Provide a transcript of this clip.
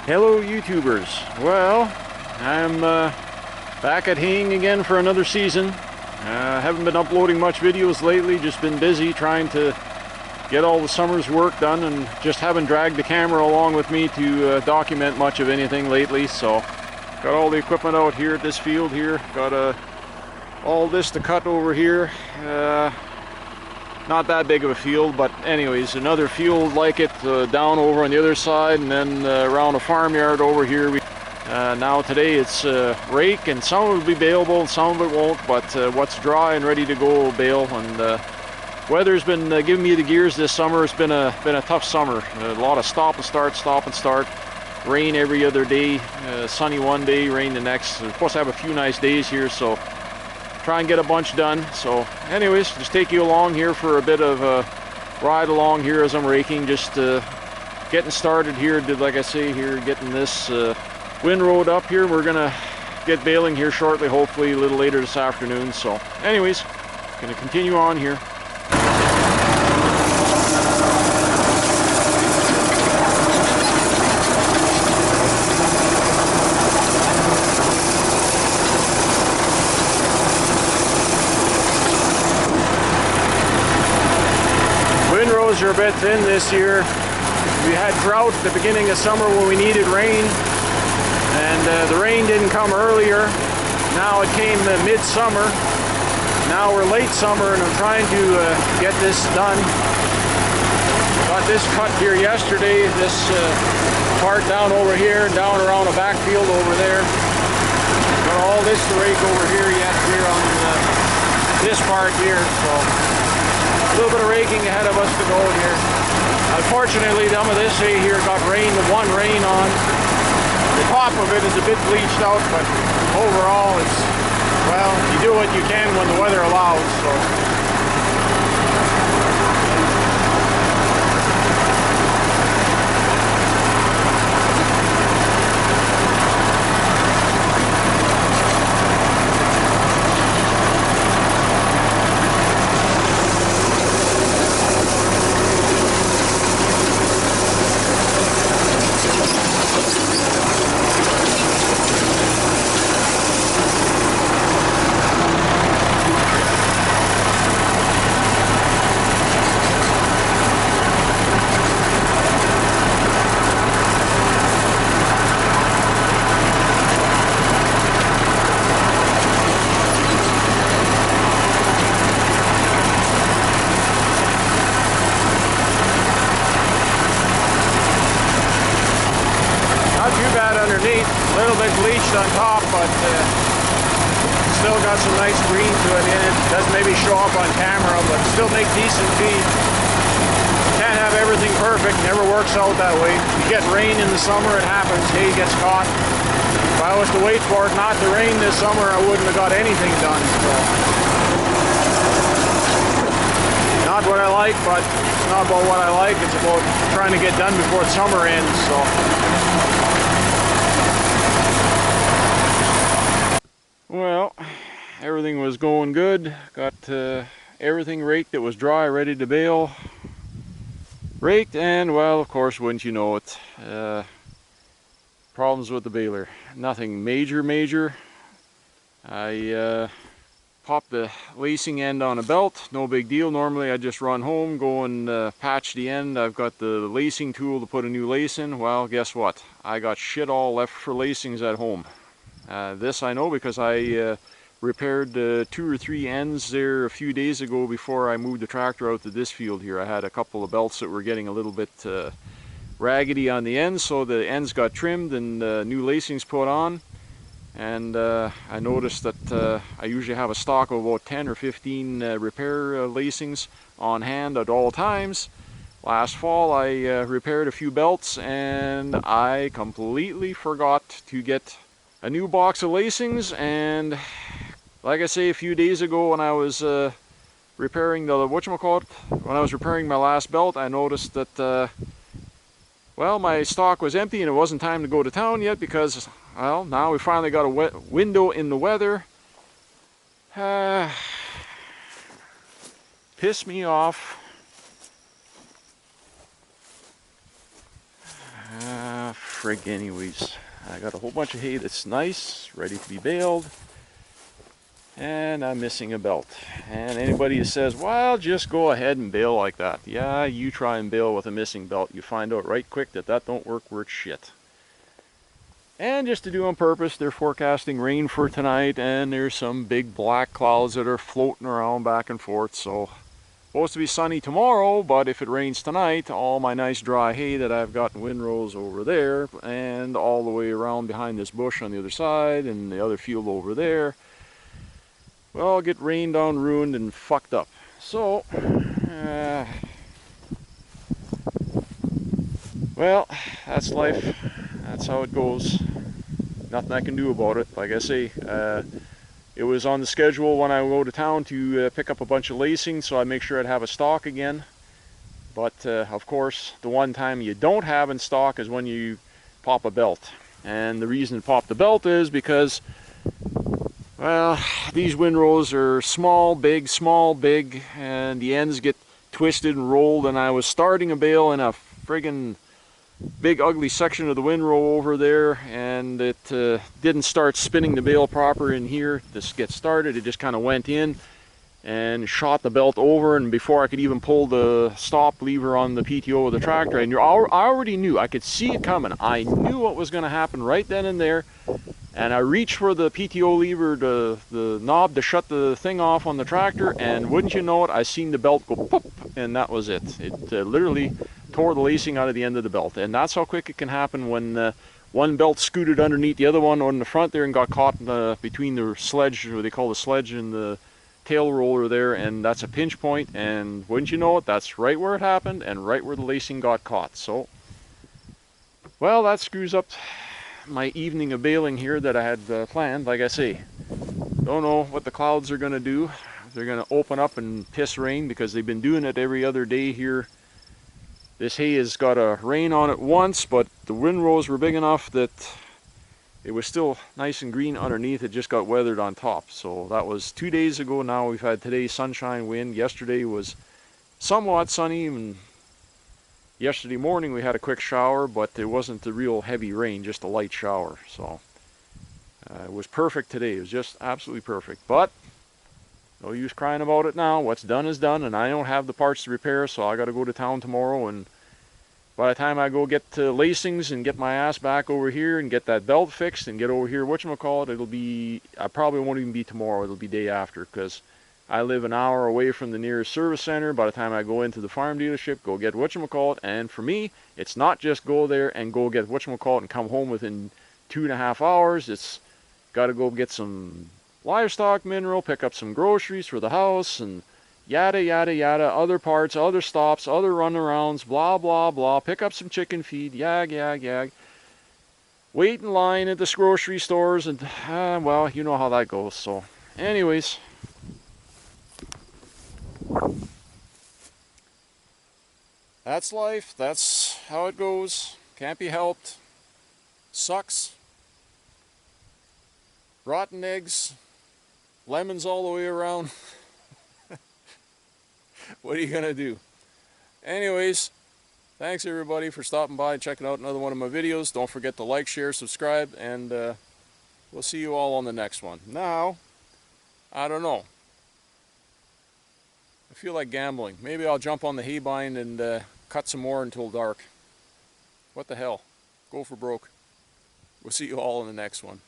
Hello YouTubers. Well, I'm back at haying again for another season. Haven't been uploading much videos lately, just been busy trying to get all the summer's work done and just haven't dragged the camera along with me to document much of anything lately. So got all the equipment out here at this field here. Got all this to cut over here. Not that big of a field, but anyways, another field like it down over on the other side, and then around a farmyard over here. Now today it's rake, and some of it will be baleable, some of it won't, but what's dry and ready to go will bale. And weather's been giving me the gears this summer. It's been a tough summer. A lot of stop and start. Rain every other day, sunny one day, rain the next. We're supposed to have a few nice days here, so try and get a bunch done. So anyways, just take you along here for a bit of a ride along here as I'm raking, just getting started here. Like I say here, getting this windrow up here. We're gonna get baling here shortly, hopefully a little later this afternoon. So anyways, gonna continue on here. Windrows are a bit thin this year. We had drought at the beginning of summer when we needed rain, and the rain didn't come earlier. Now it came mid-summer. Now we're late summer, and I'm trying to get this done. Got this cut here yesterday, this part down over here, down around a backfield over there. Got all this to rake over here yet, here on this part here. So a little bit of raking ahead of us to go here. Unfortunately, some of this hay here got one rain on. The top of it is a bit bleached out, but overall it's, well, you do what you can when the weather allows. So underneath, a little bit bleached on top, but still got some nice green to it in it. Doesn't maybe show up on camera, but still make decent feed. Can't have everything perfect, never works out that way. You get rain in the summer, it happens, hay gets caught. If I was to wait for it not to rain this summer, I wouldn't have got anything done. So not what I like, but it's not about what I like, it's about trying to get done before summer ends. So well, everything was going good. Got everything raked that was dry, ready to bale. Raked, and well, of course, wouldn't you know it, problems with the baler. Nothing major. I popped the lacing end on a belt, no big deal. Normally I just run home, go and patch the end. I've got the lacing tool to put a new lace in. Well, guess what? I got shit all left for lacings at home. This I know because I repaired 2 or 3 ends there a few days ago before I moved the tractor out to this field here. I had a couple of belts that were getting a little bit raggedy on the ends, so the ends got trimmed and new lacings put on. And I noticed that I usually have a stock of about 10 or 15 repair lacings on hand at all times. Last fall I repaired a few belts, and I completely forgot to get a new box of lacings. And like I say, a few days ago when I was repairing the when I was repairing my last belt, I noticed that well, my stock was empty and it wasn't time to go to town yet because, well, now we finally got a window in the weather. Pissed me off. frig anyways. I got a whole bunch of hay that's nice, ready to be baled. And I'm missing a belt. And anybody who says, well, just go ahead and bale like that. Yeah, you try and bale with a missing belt. You find out right quick that that don't work worth shit. And just to do on purpose, they're forecasting rain for tonight, and there's some big black clouds that are floating around back and forth. So, supposed to be sunny tomorrow, but if it rains tonight, all my nice dry hay that I've got in windrows over there, and all the way around behind this bush on the other side, and the other field over there, well, get rained on, ruined, and fucked up. So, well, that's life. That's how it goes. Nothing I can do about it. Like I say, it was on the schedule when I go to town to pick up a bunch of lacing, so I make sure I'd have a stock again. But of course, the one time you don't have in stock is when you pop a belt. And the reason to pop the belt is because, well, these windrows are small, big, and the ends get twisted and rolled, and I was starting a bale in a friggin' big ugly section of the windrow over there, and it didn't start spinning the bale proper in here. This gets started, it just kind of went in and shot the belt over, and before I could even pull the stop lever on the PTO of the tractor, I already knew, I could see it coming. I knew what was going to happen right then and there, and I reached for the PTO lever, the knob to shut the thing off on the tractor, and wouldn't you know it, I seen the belt go pop, and that was it. It literally tore the lacing out of the end of the belt. And that's how quick it can happen when one belt scooted underneath the other one on the front there and got caught between the sledge, what they call the sledge, and the tail roller there, and that's a pinch point, and wouldn't you know it, that's right where it happened and right where the lacing got caught. So, well, that screws up my evening of baling here that I had planned. Like I say, don't know what the clouds are going to do. They're going to open up and piss rain, because they've been doing it every other day here. This hay has got a rain on it once, but the windrows were big enough that it was still nice and green underneath. It just got weathered on top. So that was 2 days ago. Now we've had today sunshine, wind. Yesterday was somewhat sunny, and yesterday morning we had a quick shower, but it wasn't a real heavy rain, just a light shower. So it was perfect today. It was just absolutely perfect. But no use crying about it now. What's done is done, and I don't have the parts to repair, so I got to go to town tomorrow, and by the time I go get lacings and get my ass back over here and get that belt fixed and get over here, whatchamacallit, it'll be, I probably won't even be tomorrow, it'll be day after, because I live an hour away from the nearest service center. By the time I go into the farm dealership, go get whatchamacallit, and for me, it's not just go there and go get whatchamacallit and come home within 2.5 hours. It's got to go get some livestock mineral, pick up some groceries for the house, and yada yada yada, other parts, other stops, other runarounds, blah blah blah, pick up some chicken feed, yag yag yag, wait in line at the grocery stores, and well, you know how that goes. So anyways, that's life, that's how it goes, can't be helped, sucks. Rotten eggs, lemons all the way around. What are you gonna do? Anyways, thanks everybody for stopping by and checking out another one of my videos. Don't forget to like, share, subscribe, and we'll see you all on the next one. Now, I don't know. I feel like gambling. Maybe I'll jump on the hay bind and cut some more until dark. What the hell? Go for broke. We'll see you all in the next one.